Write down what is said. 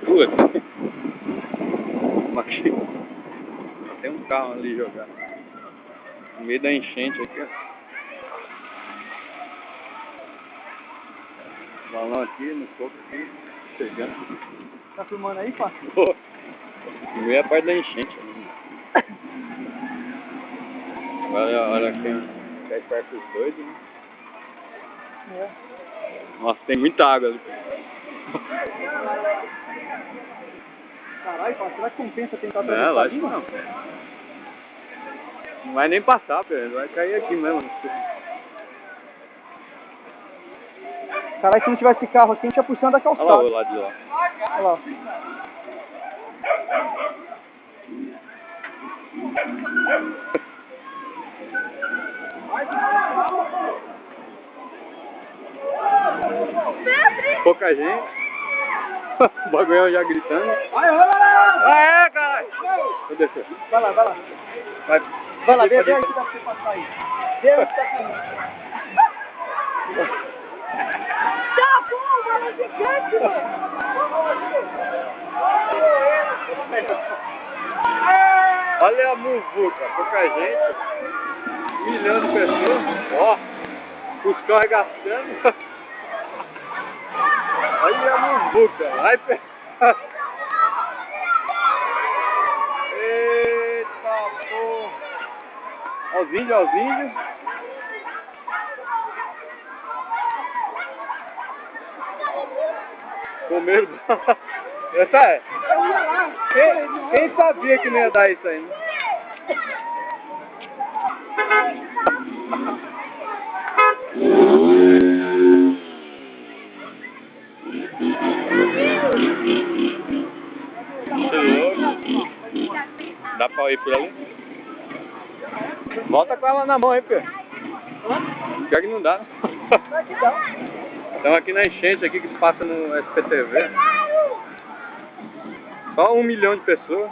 Putz. Aqui. Tem um carro ali jogado. No meio da enchente aqui, ó. Balão aqui, no topo aqui. Chegando. Tá filmando aí, pá? Pô. No meio a parte da enchente. Olha aqui, ó. Perto dos dois, né? É. Nossa, tem muita água ali. Caralho, pá, será que compensa tentar Não, atravessar lógico ali, que mano? não vai nem passar, Pedro. Vai cair aqui mesmo. Caralho, se não tivesse carro aqui, a gente ia puxando da calçada. Olha lá o lado de lá. Olha lá. Pouca gente. O bagulhão já gritando. Vai lá! Ah, é, caralho! Vou descer. Vai lá, vai lá. Vai lá, vê aí que dá pra você passar aí. Vê aí que tá aqui. Tá bom, mano, gigante, mano. Olha a muvuca, pouca gente. 1 milhão de pessoas. Ó, os carros arregaçando. Olha a muvuca. Vai pegar. Eita porra. Olha os índios, olha os índios. Com medo. Essa é. Quem sabia que não ia dar isso aí, né? Dá pra ir por ali? Volta com ela na mão aí, Pedro. Pior que não dá, né? Estamos aqui na enchente aqui que passa no SPTV. Só 1 milhão de pessoas.